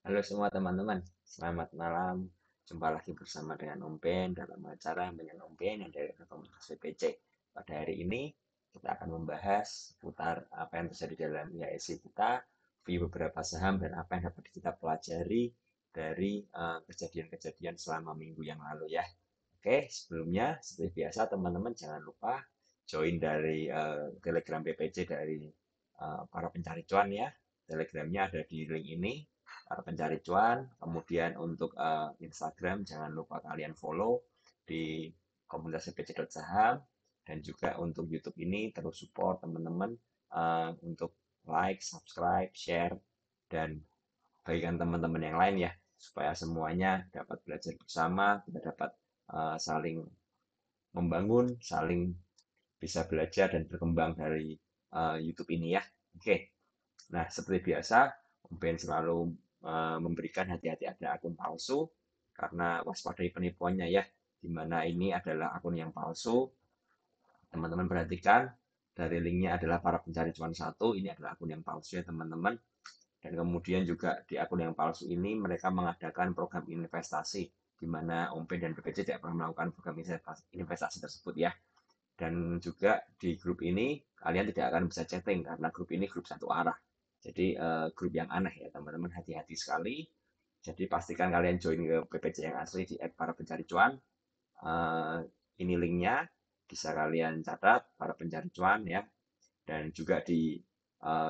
Halo semua teman-teman, selamat malam. Jumpa lagi bersama dengan Om Ben dalam acara dengan Om Ben yang dari Komunitas VPC. Pada hari ini kita akan membahas seputar apa yang terjadi dalam IHSG kita, view beberapa saham dan apa yang dapat kita pelajari dari kejadian-kejadian selama minggu yang lalu ya. Oke, sebelumnya seperti biasa teman-teman jangan lupa join dari Telegram PPC dari para pencari cuan ya. Telegramnya ada di link ini para pencari cuan. Kemudian untuk Instagram jangan lupa kalian follow di komunitas CPC.saham dan juga untuk YouTube ini terus support teman-teman untuk like, subscribe, share dan bagikan teman-teman yang lain ya supaya semuanya dapat belajar bersama, kita dapat saling membangun, saling bisa belajar dan berkembang dari YouTube ini ya. Oke, nah seperti biasa, Om Ben selalu memberikan hati-hati ada akun palsu karena waspadai penipuannya ya, di mana ini adalah akun yang palsu. Teman-teman perhatikan dari linknya adalah para pencari cuan satu, ini adalah akun yang palsu ya teman-teman. Dan kemudian juga di akun yang palsu ini mereka mengadakan program investasi, di mana Om Ben dan BPC tidak pernah melakukan program investasi tersebut ya. Dan juga di grup ini kalian tidak akan bisa chatting karena grup ini grup satu arah. Jadi grup yang aneh ya teman-teman, hati-hati sekali. Jadi pastikan kalian join ke PPC yang asli di para pencari cuan. Eh, ini linknya bisa kalian catat para pencari cuan ya. Dan juga di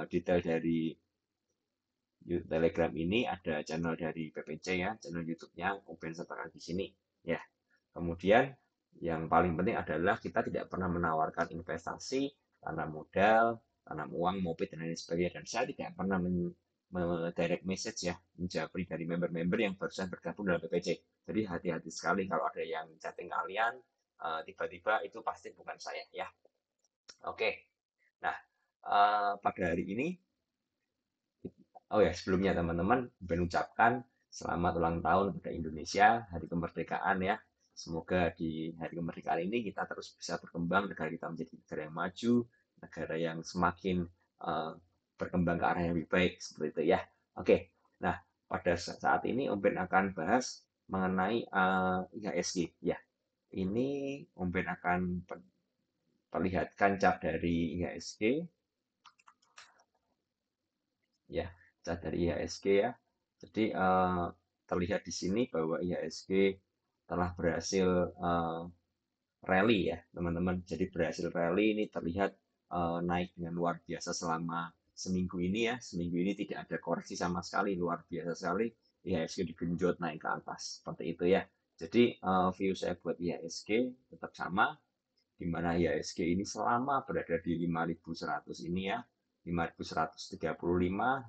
detail dari Telegram ini ada channel dari PPC ya, channel YouTube-nya Open sertakan di sini ya. Kemudian yang paling penting adalah kita tidak pernah menawarkan investasi, tanam modal, tanam uang, maupun dan lain sebagainya. Dan saya tidak pernah direct message ya, menjawab dari member-member yang barusan bergabung dalam PPC. Jadi hati-hati sekali kalau ada yang chatting kalian, tiba-tiba itu pasti bukan saya ya. Oke, nah pada hari ini, oh ya sebelumnya teman-teman, mengucapkan selamat ulang tahun kepada Indonesia, Hari Kemerdekaan ya. Semoga di hari kemerdekaan ini kita terus bisa berkembang, negara kita menjadi negara yang maju, negara yang semakin uh, berkembang ke arah yang lebih baik, seperti itu ya. Oke, nah pada saat ini Om Ben akan bahas mengenai IHSG. Ya, ini Om Ben akan perlihatkan chart dari IHSG, ya, chart dari IHSG ya. Jadi terlihat di sini bahwa IHSG telah berhasil rally ya teman-teman. Jadi berhasil rally ini terlihat naik dengan luar biasa selama seminggu ini ya. Seminggu ini tidak ada koreksi sama sekali, luar biasa sekali. IHSG digenjot naik ke atas seperti itu ya. Jadi view saya buat IHSG tetap sama, di mana IHSG ini selama berada di 5.100 ini ya, 5.135, 5.130,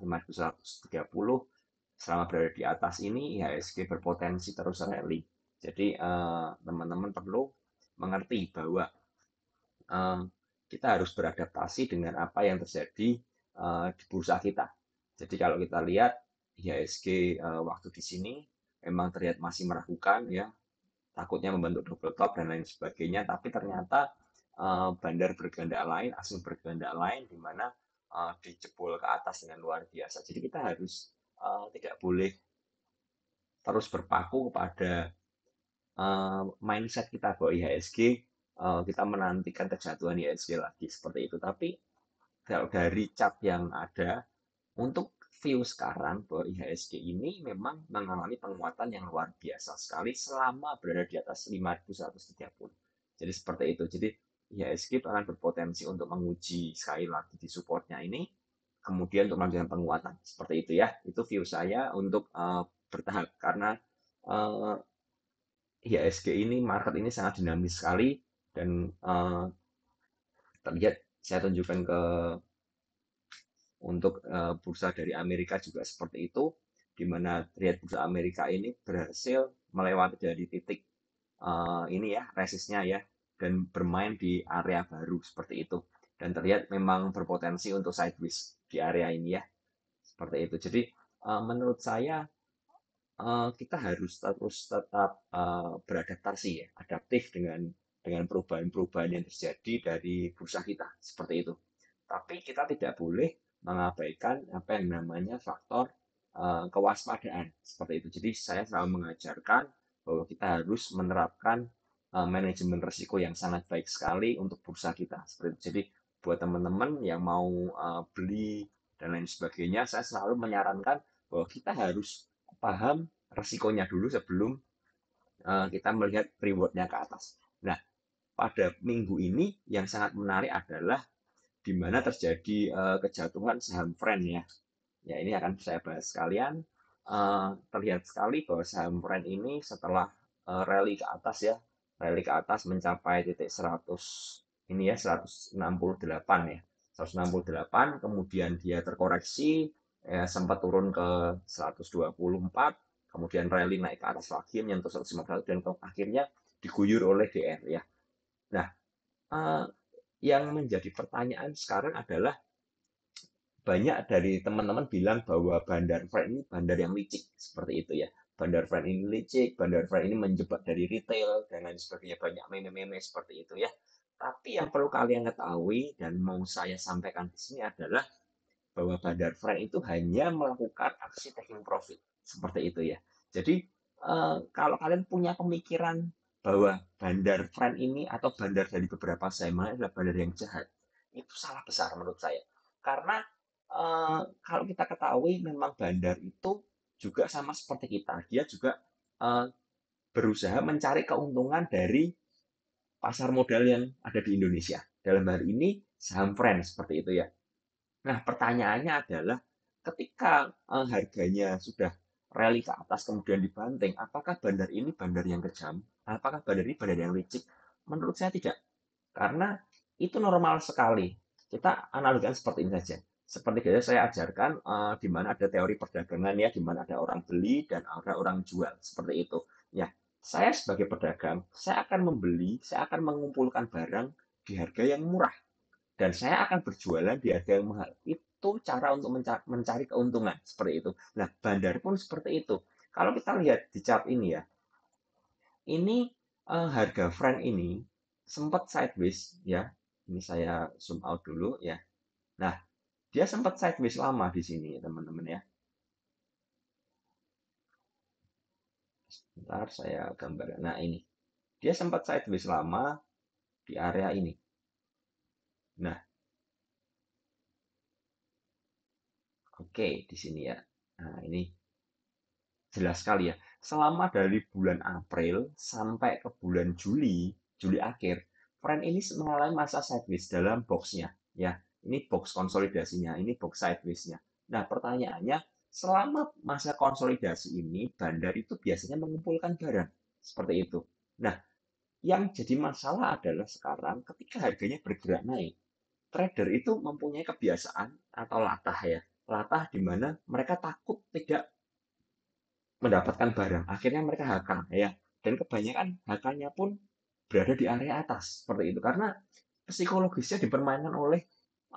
selama berada di atas ini IHSG berpotensi terus rally. Jadi teman-teman perlu mengerti bahwa eh, kita harus beradaptasi dengan apa yang terjadi di bursa kita. Jadi kalau kita lihat IHSG waktu di sini memang terlihat masih meragukan ya, takutnya membentuk double top dan lain sebagainya, tapi ternyata bandar berganda lain, asing berganda lain, di mana dijebol ke atas dengan luar biasa. Jadi kita harus tidak boleh terus berpaku kepada mindset kita bahwa IHSG kita menantikan kejatuhan IHSG lagi seperti itu. Tapi kalau dari chart yang ada untuk view sekarang bahwa IHSG ini memang mengalami penguatan yang luar biasa sekali selama berada di atas 5.130. Jadi seperti itu. Jadi IHSG akan berpotensi untuk menguji sekali lagi di supportnya ini, kemudian untuk melanjutkan penguatan. Seperti itu ya. Itu view saya untuk bertahap karena uh, IHSG ini market ini sangat dinamis sekali dan terlihat saya tunjukkan ke untuk bursa dari Amerika juga seperti itu, di mana terlihat bursa Amerika ini berhasil melewati dari titik ini ya resistnya ya dan bermain di area baru seperti itu dan terlihat memang berpotensi untuk sideways di area ini ya seperti itu. Jadi menurut saya kita harus terus tetap beradaptasi ya, adaptif dengan perubahan-perubahan yang terjadi dari bursa kita seperti itu. Tapi kita tidak boleh mengabaikan apa yang namanya faktor kewaspadaan seperti itu. Jadi saya selalu mengajarkan bahwa kita harus menerapkan manajemen risiko yang sangat baik sekali untuk bursa kita. Seperti itu. Jadi buat teman-teman yang mau beli dan lain sebagainya, saya selalu menyarankan bahwa kita harus paham risikonya dulu sebelum kita melihat rewardnya ke atas. Nah, pada minggu ini yang sangat menarik adalah di mana terjadi kejatuhan saham Friend ya. Ya, ini akan saya bahas sekalian. Terlihat sekali bahwa saham Friend ini setelah rally ke atas ya, rally ke atas mencapai titik 100 ini ya 168 ya. 168, kemudian dia terkoreksi ya, sempat turun ke 124, kemudian rally naik ke atas lagi menyentuh 151 dan akhirnya diguyur oleh DR ya. Nah, eh, yang menjadi pertanyaan sekarang adalah banyak dari teman-teman bilang bahwa Bandar Friend ini bandar yang licik seperti itu ya. Bandar Friend ini licik, Bandar Friend ini menjebak dari retail dan lain sebagainya, banyak meme-meme seperti itu ya. Tapi yang perlu kalian ketahui dan mau saya sampaikan di sini adalah bahwa Bandar Friend itu hanya melakukan aksi taking profit seperti itu ya. Jadi kalau kalian punya pemikiran bahwa Bandar Friend ini atau bandar dari beberapa saham adalah bandar yang jahat, itu salah besar menurut saya. Karena kalau kita ketahui memang bandar itu juga sama seperti kita, dia juga eh, berusaha mencari keuntungan dari pasar modal yang ada di Indonesia. Dalam hal ini saham Friend seperti itu ya. Nah, pertanyaannya adalah ketika harganya sudah rally ke atas kemudian dibanting, apakah bandar ini bandar yang kejam? Apakah bandar ini bandar yang licik? Menurut saya tidak. Karena itu normal sekali. Kita analogikan seperti ini saja. Seperti biasa saya ajarkan di mana ada teori perdagangan ya, di mana ada orang beli dan ada orang jual. Seperti itu. Ya, saya sebagai pedagang, saya akan membeli, saya akan mengumpulkan barang di harga yang murah dan saya akan berjualan di harga yang mahal. Itu cara untuk mencari keuntungan seperti itu. Nah, bandar pun seperti itu. Kalau kita lihat di chart ini ya, ini harga friend ini sempat sideways ya. Ini saya zoom out dulu ya. Nah, dia sempat sideways lama di sini ya teman-teman ya. Bentar saya gambarkan. Nah, ini. Dia sempat sideways lama di area ini. Nah, oke di sini ya. Nah, ini jelas sekali ya. Selama dari bulan April sampai ke bulan Juli, Juli akhir, Friend ini mengalami masa sideways dalam boxnya. Ya, ini box konsolidasinya, ini box sidewaysnya. Nah, pertanyaannya, selama masa konsolidasi ini, bandar itu biasanya mengumpulkan barang. Seperti itu. Nah, yang jadi masalah adalah sekarang ketika harganya bergerak naik, trader itu mempunyai kebiasaan atau latah ya. Latah di mana mereka takut tidak mendapatkan barang. Akhirnya mereka HK ya. Dan kebanyakan HK-nya pun berada di area atas seperti itu karena psikologisnya dipermainkan oleh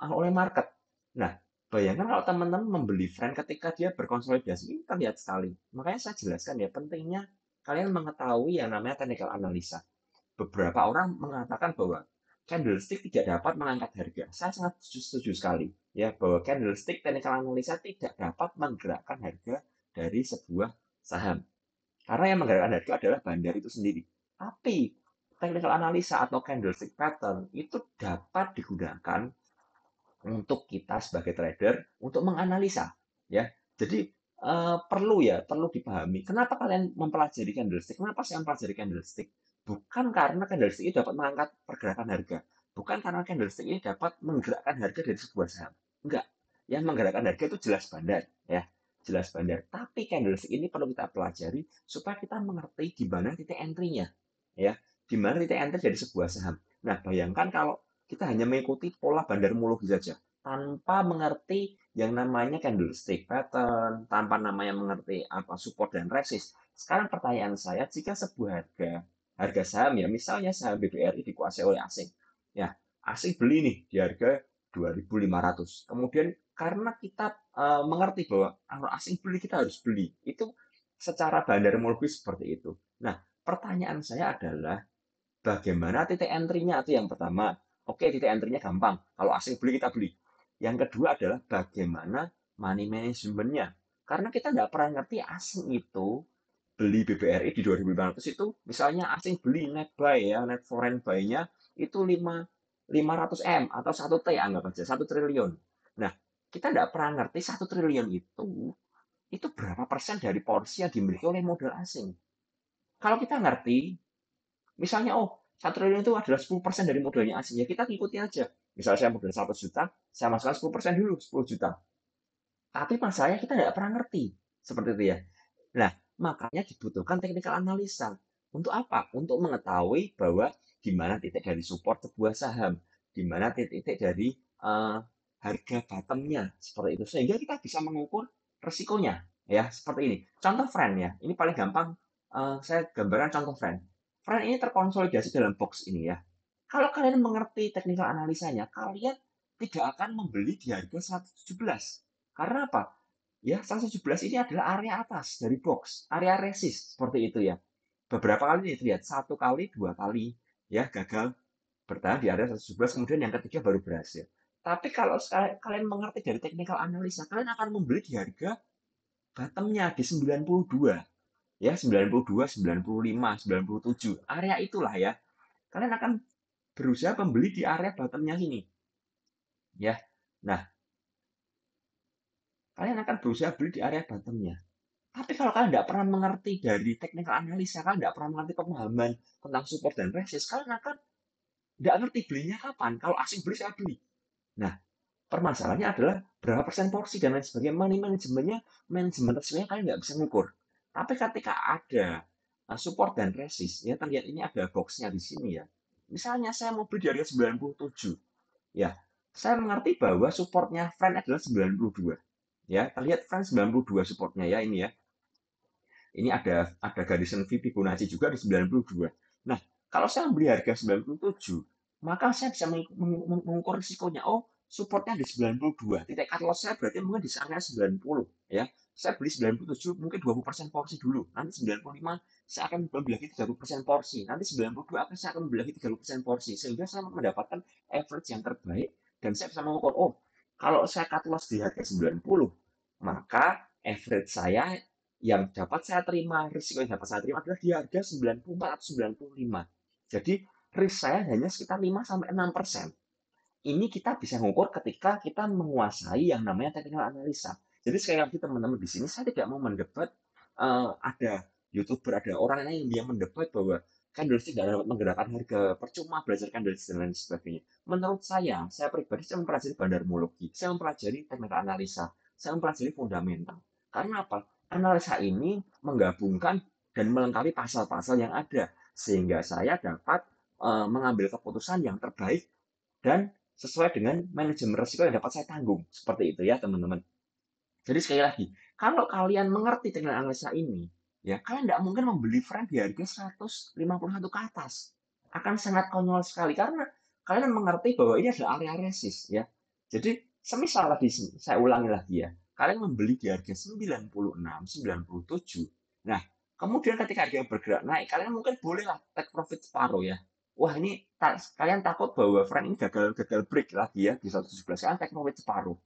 oleh market. Nah, bayangkan kalau teman-teman membeli friend ketika dia berkonsolidasi ini terlihat sekali. Makanya saya jelaskan ya pentingnya kalian mengetahui yang namanya technical analisa. Beberapa orang mengatakan bahwa candlestick tidak dapat mengangkat harga. Saya sangat setuju sekali ya bahwa candlestick technical analisa tidak dapat menggerakkan harga dari sebuah saham. Karena yang menggerakkan harga adalah bandar itu sendiri. Tapi technical analisa atau candlestick pattern itu dapat digunakan untuk kita sebagai trader untuk menganalisa ya. Jadi perlu dipahami kenapa kalian mempelajari candlestick. Kenapa saya mempelajari candlestick? Bukan karena candlestick ini dapat mengangkat pergerakan harga, bukan karena candlestick ini dapat menggerakkan harga dari sebuah saham. Enggak. Yang menggerakkan harga itu jelas bandar ya, jelas bandar. Tapi candlestick ini perlu kita pelajari supaya kita mengerti di mana titik entry-nya ya, di mana titik entry dari sebuah saham. Nah, bayangkan kalau kita hanya mengikuti pola bandarmologi saja tanpa mengerti yang namanya candlestick pattern, tanpa namanya mengerti apa support dan resist. Sekarang pertanyaan saya, jika sebuah harga saham ya, misalnya saham BBRI dikuasai oleh asing, ya asing beli nih di harga 2.500. Kemudian karena kita mengerti bahwa kalau asing beli kita harus beli, itu secara bandarmologi seperti itu. Nah, pertanyaan saya adalah bagaimana titik entry-nya itu yang pertama. Oke, titik entry-nya gampang. Kalau asing beli, kita beli. Yang kedua adalah bagaimana money management-nya. Karena kita nggak pernah ngerti asing itu beli BBRI di 2.500 itu, misalnya asing beli net buy ya, net foreign buy-nya itu 500 M atau 1 T anggap aja, 1 triliun. Nah, kita nggak pernah ngerti 1 triliun itu berapa persen dari porsi yang dimiliki oleh modal asing. Kalau kita ngerti, misalnya, oh, 1 triliun itu adalah 10% dari modalnya asing, ya kita ikuti aja. Misalnya saya modal 100 juta, saya masukkan 10% dulu, 10 juta. Tapi masalahnya kita nggak pernah ngerti. Seperti itu ya. Nah, makanya dibutuhkan technical analisa. Untuk apa? Untuk mengetahui bahwa di mana titik dari support sebuah saham, di mana titik-titik dari harga bottomnya, seperti itu. Sehingga kita bisa mengukur resikonya, ya seperti ini. Contoh friend ya, ini paling gampang. Saya gambarkan contoh friend. Friend ini terkonsolidasi dalam box ini ya. Kalau kalian mengerti technical analisanya, kalian tidak akan membeli di harga 117. Karena apa? Ya, 117 ini adalah area atas dari box, area resist seperti itu ya. Beberapa kali nih lihat 1 kali, 2 kali ya gagal bertahan di area 117, kemudian yang ketiga baru berhasil. Tapi kalau kalian mengerti dari technical analisa, kalian akan membeli di harga bottomnya di 92 ya, 92, 95, 97. Area itulah ya. Kalian akan berusaha membeli di area bottomnya sini ya. Nah, kalian akan berusaha beli di area bottomnya. Tapi kalau kalian tidak pernah mengerti dari technical analisa, kalian tidak pernah mengerti pemahaman tentang support dan resist, kalian akan tidak ngerti belinya kapan. Kalau asing beli, saya beli. Nah, permasalahannya adalah berapa persen porsi dan lain sebagainya. Manajemen resikonya kalian nggak bisa ngukur. Tapi ketika ada support dan resist, ya terlihat ini ada boxnya di sini ya. Misalnya saya mau beli di harga 97, ya saya mengerti bahwa supportnya friend adalah 92. Ya, terlihat friend 92 supportnya ya ini ya. Ini ada garisan Fibonacci juga di 92. Nah, kalau saya beli harga 97, maka saya bisa mengukur risikonya. Oh, supportnya di 92. Titik cut loss saya berarti mungkin di area 90 ya. Saya beli 97 mungkin 20% porsi dulu. Nanti 95 saya akan membeli lagi 30% porsi. Nanti 92 saya akan membeli lagi 30% porsi sehingga saya mendapatkan average yang terbaik dan saya bisa mengukur, oh, kalau saya cut loss di harga 90, maka average saya yang dapat saya terima, risiko yang dapat saya terima adalah di harga 94 atau 95. Jadi risk saya hanya sekitar 5-6%. Ini kita bisa mengukur ketika kita menguasai yang namanya technical analisa. Jadi sekali lagi teman-teman di sini saya tidak mau mendebat ada YouTuber, ada orang lain yang mendebat bahwa candlestick tidak dapat menggerakkan harga, percuma belajar candlestick dan lain sebagainya. Menurut saya pribadi saya mempelajari bandarmologi, saya mempelajari technical analisa, saya mempelajari fundamental. Karena apa? Analisa ini menggabungkan dan melengkapi pasal-pasal yang ada sehingga saya dapat mengambil keputusan yang terbaik dan sesuai dengan manajemen risiko yang dapat saya tanggung. Seperti itu ya, teman-teman. Jadi sekali lagi, kalau kalian mengerti teknik analisa ini, ya kalian tidak mungkin membeli friend di harga 151 ke atas. Akan sangat konyol sekali karena kalian mengerti bahwa ini adalah area resist ya. Jadi semisal tadi saya ulangi lagi ya, kalian membeli di harga 96, 97. Nah, kemudian ketika harga bergerak naik, kalian mungkin bolehlah take profit separuh ya. Wah, ini kalian takut bahwa friend ini gagal break lagi ya di 117, kalian take profit separuh.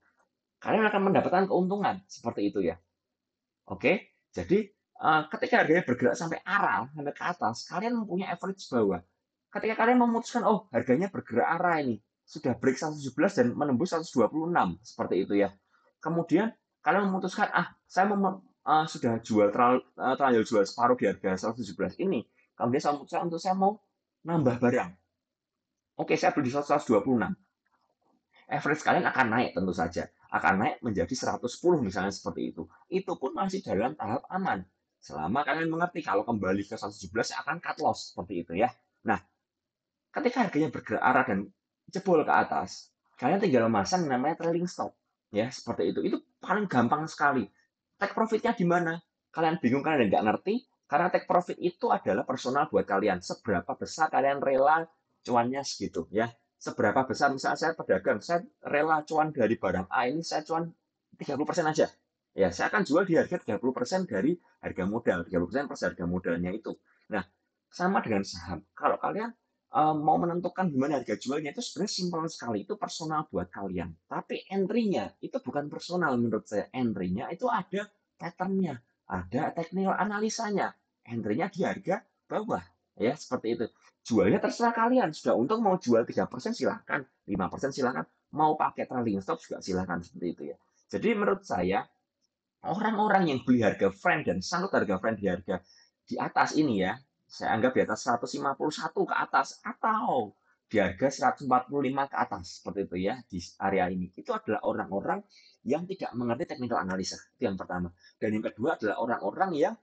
Kalian akan mendapatkan keuntungan seperti itu ya. Oke, jadi ketika harganya bergerak sampai arah sampai ke atas, kalian mempunyai average bawah. Ketika kalian memutuskan, oh harganya bergerak arah ini sudah break 117 dan menembus 126 seperti itu ya. Kemudian kalian memutuskan, saya sudah terlanjur jual separuh di harga 117 ini. Kemudian saya memutuskan untuk saya mau nambah barang. Oke, saya beli di 126. Average kalian akan naik tentu saja. Akan naik menjadi 110 misalnya seperti itu. Itu pun masih dalam tahap aman. Selama kalian mengerti kalau kembali ke 117 akan cut loss seperti itu ya. Nah, ketika harganya bergerak arah dan jebol ke atas, kalian tinggal memasang namanya trailing stop. Ya, seperti itu. Itu paling gampang sekali. Take profitnya di mana? Kalian bingung, kalian nggak ngerti, karena take profit itu adalah personal buat kalian. Seberapa besar kalian rela cuannya segitu ya. Seberapa besar, misalnya saya pedagang, saya rela cuan dari barang A ini, saya cuan 30% aja. Ya, saya akan jual di harga 30% dari harga modal, 30% plus harga modalnya itu. Nah, sama dengan saham. Kalau kalian mau menentukan gimana harga jualnya itu sebenarnya simpel sekali, itu personal buat kalian. Tapi entry-nya itu bukan personal menurut saya. Entry-nya itu ada pattern-nya, ada technical analisanya, entry-nya di harga bawah, ya seperti itu. Jualnya terserah kalian, sudah untung mau jual 3% silahkan, 5% silahkan, mau pakai trailing stop juga silahkan, seperti itu ya. Jadi menurut saya, orang-orang yang beli harga friend dan sangkut harga friend di harga di atas ini ya, saya anggap di atas 151 ke atas atau di harga 145 ke atas seperti itu ya di area ini. Itu adalah orang-orang yang tidak mengerti technical analisa. Itu yang pertama. Dan yang kedua adalah orang-orang yang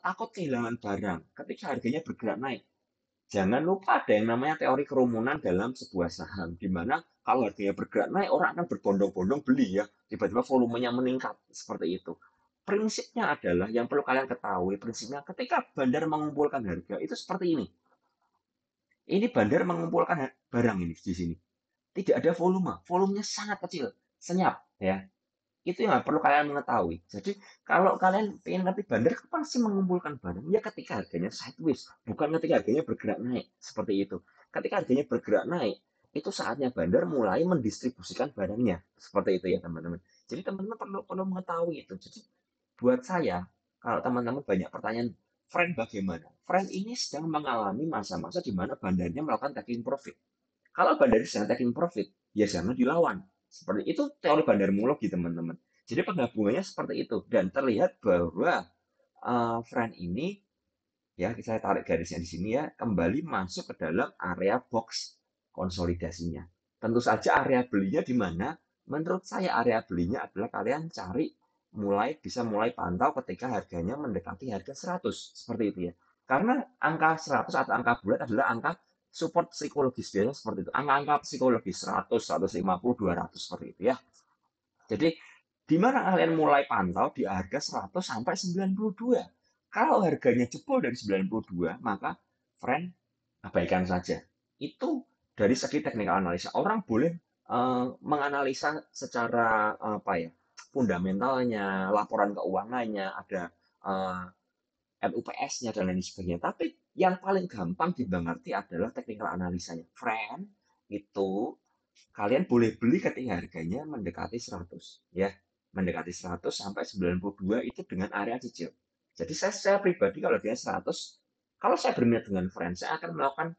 takut kehilangan barang ketika harganya bergerak naik. Jangan lupa ada yang namanya teori kerumunan dalam sebuah saham, di mana kalau harganya bergerak naik, orang akan berbondong-bondong beli ya, tiba-tiba volumenya meningkat, seperti itu. Prinsipnya adalah, yang perlu kalian ketahui, prinsipnya ketika bandar mengumpulkan harga, itu seperti ini. Ini bandar mengumpulkan barang ini di sini. Tidak ada volumenya sangat kecil, senyap ya. Itu yang perlu kalian mengetahui. Jadi kalau kalian ingin ngerti bandar kapan sih mengumpulkan barang? Ya ketika harganya sideways, bukan ketika harganya bergerak naik. Seperti itu. Ketika harganya bergerak naik, itu saatnya bandar mulai mendistribusikan barangnya. Seperti itu ya teman-teman. Jadi teman-teman perlu mengetahui itu. Jadi buat saya, kalau teman-teman banyak pertanyaan, friend bagaimana? Friend ini sedang mengalami masa-masa di mana bandarnya melakukan taking profit. Kalau bandar sedang taking profit, ya jangan dilawan. Seperti itu teori bandarmologi, teman-teman. Jadi penggabungannya seperti itu. Dan terlihat bahwa friend ini, ya saya tarik garisnya di sini ya, kembali masuk ke dalam area box konsolidasinya. Tentu saja area belinya di mana? Menurut saya area belinya adalah kalian cari bisa mulai pantau ketika harganya mendekati harga 100. Seperti itu ya. Karena angka 100 atau angka bulat adalah angka support psikologis, biasanya seperti itu. Angka-angka psikologis 100, 150, 200 seperti itu ya. Jadi di mana kalian mulai pantau di harga 100 sampai 92. Kalau harganya jebol dari 92, maka friend abaikan saja. Itu dari segi teknikal analisa. Orang boleh menganalisa secara apa ya, fundamentalnya, laporan keuangannya, ada RUPS-nya dan lain sebagainya. Tapi yang paling gampang dimengerti adalah technical analisanya. Friend, itu kalian boleh beli ketika harganya mendekati 100. Ya, mendekati 100 sampai 92 itu dengan area cicil. Jadi saya pribadi kalau dia 100, kalau saya berminat dengan friend, saya akan melakukan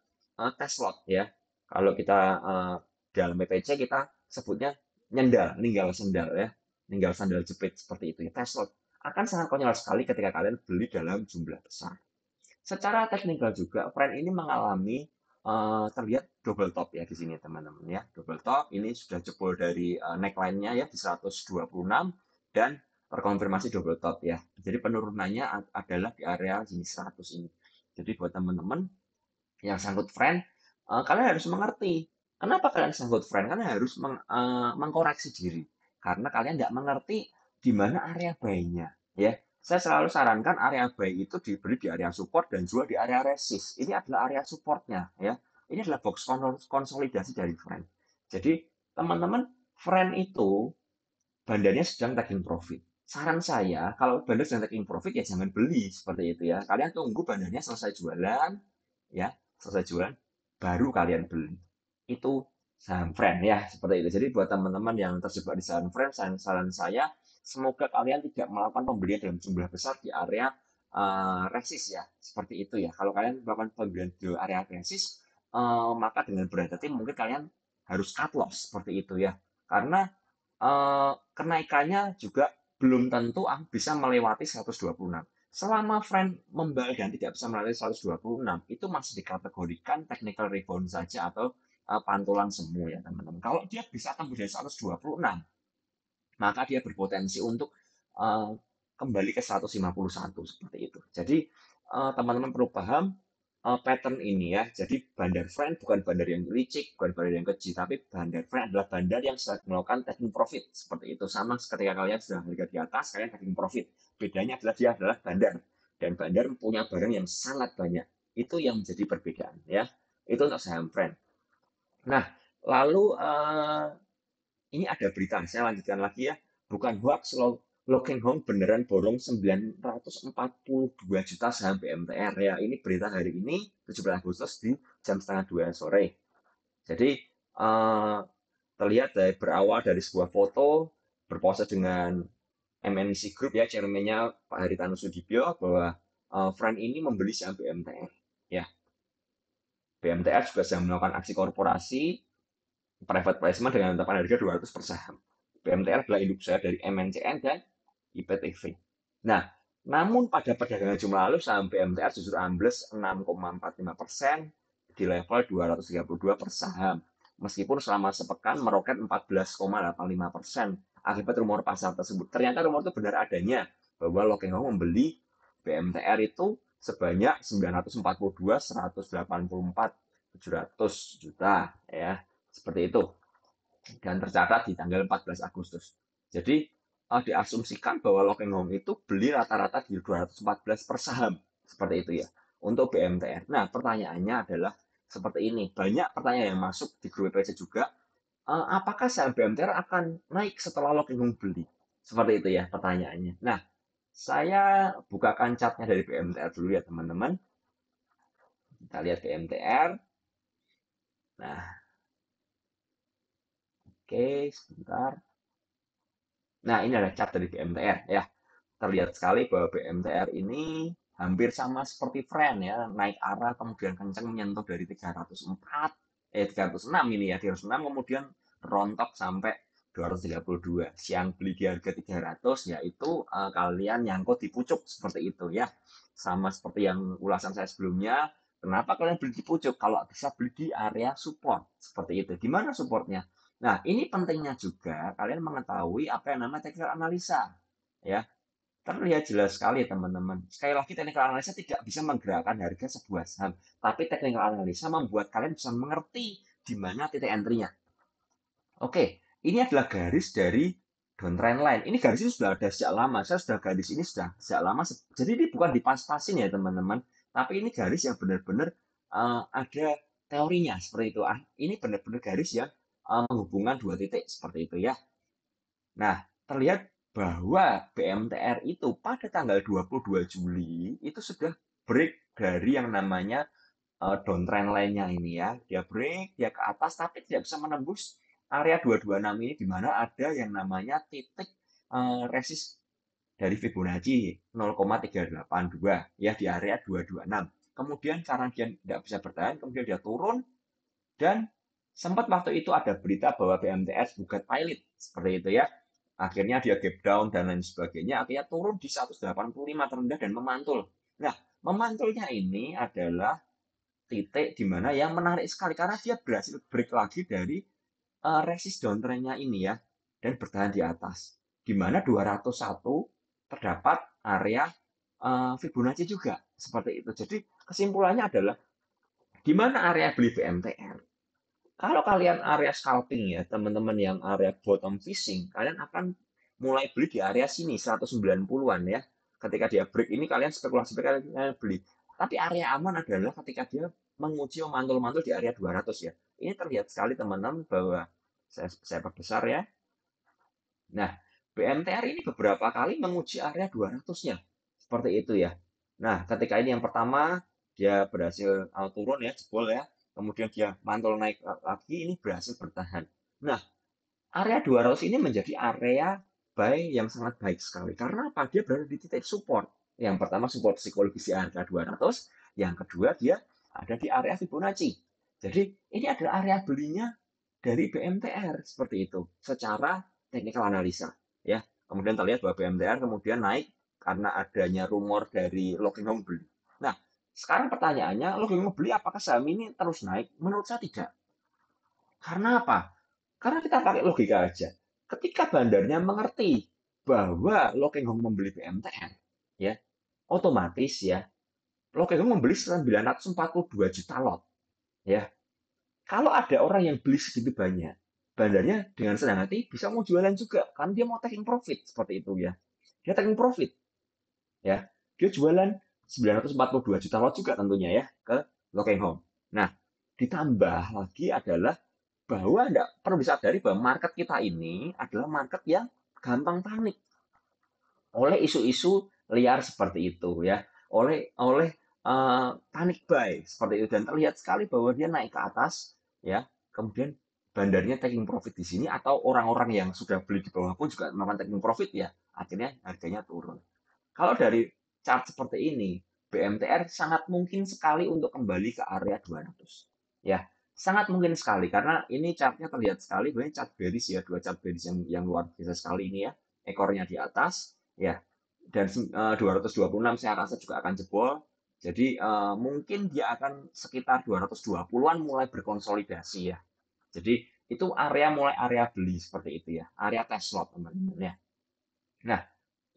test lot ya. Kalau kita dalam BPC kita sebutnya nyendal, ninggal sendal ya. Ninggal sandal jepit seperti itu ya, test lot akan sangat konyol sekali ketika kalian beli dalam jumlah besar. Secara teknikal juga, friend ini mengalami terlihat double top ya di sini teman-teman ya. Double top ini sudah jebol dari neckline-nya ya di 126 dan terkonfirmasi double top ya. Jadi penurunannya adalah di area sini 100 ini. Jadi buat teman-teman yang sangkut friend, kalian harus mengerti. Kenapa kalian sangkut friend? Karena harus mengkoreksi diri. Karena kalian tidak mengerti di mana area buy-nya. Ya, saya selalu sarankan area buy itu dibeli di area support dan jual di area resist. Ini adalah area supportnya. Ya, ini adalah box konsolidasi dari friend. Jadi teman-teman, friend itu bandarnya sedang taking profit. Saran saya, kalau bandar sedang taking profit ya jangan beli seperti itu ya. Kalian tunggu bandarnya selesai jualan, ya selesai jualan baru kalian beli. Itu saham friend ya seperti itu. Jadi buat teman-teman yang terjebak di saham friend, saran saya semoga kalian tidak melakukan pembelian dalam jumlah besar di area resist ya seperti itu ya. Kalau kalian melakukan pembelian di area resist, maka dengan berhati-hati mungkin kalian harus cut loss seperti itu ya. Karena kenaikannya juga belum tentu bisa melewati 126. Selama friend membal dan tidak bisa melewati 126, itu masih dikategorikan technical rebound saja atau pantulan semu ya teman-teman. Kalau dia bisa tembus dari 126, maka dia berpotensi untuk kembali ke 151 seperti itu. Jadi teman-teman perlu paham pattern ini ya. Jadi bandar friend bukan bandar yang licik, bukan bandar yang kecil, tapi bandar friend adalah bandar yang sedang melakukan taking profit seperti itu. Sama ketika kalian sudah harga di atas, kalian taking profit. Bedanya adalah dia adalah bandar dan bandar punya barang yang sangat banyak. Itu yang menjadi perbedaan ya. Itu untuk saham friend. Nah, lalu ini ada berita, saya lanjutkan lagi ya. Bukan hoax, Locking Home beneran borong 942 juta saham BMTR ya. Ini berita hari ini 17 Agustus di jam setengah 2 sore. Jadi terlihat berawal dari sebuah foto berpose dengan MNC Group ya, chairman-nya Pak Haritanu Sudibyo, bahwa Friend ini membeli saham BMTR. Ya, BMTR juga sedang melakukan aksi korporasi private placement dengan menetapkan harga 200 per saham. BMTR adalah induk usaha dari MNCN dan IPTV. Nah, namun pada perdagangan Jumat lalu saham BMTR justru ambles 6,45% di level 232 per saham. Meskipun selama sepekan meroket 14,85% akibat rumor pasar tersebut. Ternyata rumor itu benar adanya bahwa Locking Hong membeli BMTR itu sebanyak 942.184.700 juta ya. Seperti itu. Dan tercatat di tanggal 14 Agustus. Jadi diasumsikan bahwa Locking Hong itu beli rata-rata di 214 per saham. Seperti itu ya. Untuk BMTR. Nah, pertanyaannya adalah seperti ini. Banyak pertanyaan yang masuk di grup PC juga. Apakah saham BMTR akan naik setelah Locking Hong beli? Seperti itu ya pertanyaannya. Nah, saya bukakan chartnya dari BMTR dulu ya teman-teman. Kita lihat BMTR. Nah, oke, sebentar. Nah, ini adalah chart dari BMTR ya. Terlihat sekali bahwa BMTR ini hampir sama seperti Friend ya, naik arah kemudian kencang menyentuh dari 306 ini ya, 306 kemudian rontok sampai 232. Siang beli di harga 300 yaitu kalian nyangkut di pucuk seperti itu ya. Sama seperti yang ulasan saya sebelumnya, kenapa kalian beli di pucuk? Kalau bisa beli di area support seperti itu. Di mana supportnya? Nah, ini pentingnya juga kalian mengetahui apa yang namanya technical analisa. Ya, terlihat jelas sekali teman-teman. Sekali lagi technical analisa tidak bisa menggerakkan harga sebuah saham, tapi technical analisa membuat kalian bisa mengerti di mana titik entry-nya. Oke, ini adalah garis dari downtrend line. Ini garis ini sudah ada sejak lama. Saya sudah garis ini sudah sejak lama. Jadi ini bukan dipas-pasin ya teman-teman, tapi ini garis yang benar-benar ada teorinya seperti itu. Ini benar-benar garis yang menghubungkan dua titik seperti itu ya. Nah, terlihat bahwa BMTR itu pada tanggal 22 Juli itu sudah break dari yang namanya downtrend line-nya ini ya. Dia break, dia ke atas tapi tidak bisa menembus area 226 ini di mana ada yang namanya titik resist dari Fibonacci 0,382 ya di area 226. Kemudian karena dia tidak bisa bertahan, kemudian dia turun dan sempat waktu itu ada berita bahwa BMTS gugat pilot seperti itu ya. Akhirnya dia gap down dan lain sebagainya, akhirnya turun di 185 terendah dan memantul. Nah, memantulnya ini adalah titik di mana yang menarik sekali karena dia berhasil break lagi dari resist downtrend-nya ini ya dan bertahan di atas. Di mana 201 terdapat area Fibonacci juga seperti itu. Jadi kesimpulannya adalah di mana area beli BMTR? Kalau kalian area scalping ya, teman-teman yang area bottom fishing, kalian akan mulai beli di area sini 190-an ya. Ketika dia break ini kalian spekulasi kalian beli. Tapi area aman adalah ketika dia menguji memantul-mantul di area 200 ya. Ini terlihat sekali teman-teman bahwa saya perbesar ya. Nah, BMTR ini beberapa kali menguji area 200-nya. Seperti itu ya. Nah, ketika ini yang pertama dia berhasil turun ya, jebol ya. Kemudian dia mantul naik lagi, ini berhasil bertahan. Nah, area 200 ini menjadi area buy yang sangat baik sekali. Karena apa? Dia berada di titik support. Yang pertama support psikologis di harga 200, yang kedua dia ada di area Fibonacci. Jadi ini adalah area belinya dari BMTR seperti itu secara technical analisa ya. Kemudian terlihat bahwa BMTR kemudian naik karena adanya rumor dari Locking Hong beli. Nah, sekarang pertanyaannya, Locking Hong beli apakah saham ini terus naik? Menurut saya tidak. Karena apa? Karena kita pakai logika aja. Ketika bandarnya mengerti bahwa Locking Hong membeli BMTR, ya, otomatis ya, Locking Hong membeli 942 juta lot. Ya, kalau ada orang yang beli segitu banyak, bandarnya dengan senang hati bisa mau jualan juga, kan dia mau taking profit seperti itu ya. Dia taking profit, ya. Dia jualan 942 juta lot juga tentunya ya ke Locking Hong. Nah, ditambah lagi adalah bahwa Anda perlu disadari bahwa market kita ini adalah market yang gampang panik oleh isu-isu liar seperti itu ya, oleh panic buy seperti itu dan terlihat sekali bahwa dia naik ke atas ya, kemudian bandarnya taking profit di sini atau orang-orang yang sudah beli di bawah pun juga melakukan taking profit ya, akhirnya harganya turun. Kalau dari chart seperti ini, BMTR sangat mungkin sekali untuk kembali ke area 200. Ya, sangat mungkin sekali karena ini chartnya terlihat sekali, banyak chart bearish ya, dua chart bearish yang luar biasa sekali ini ya, ekornya di atas, ya, dan 226 saya rasa juga akan jebol. Jadi mungkin dia akan sekitar 220-an mulai berkonsolidasi ya. Jadi itu area mulai area beli seperti itu ya, area test lot teman-teman ya. Nah,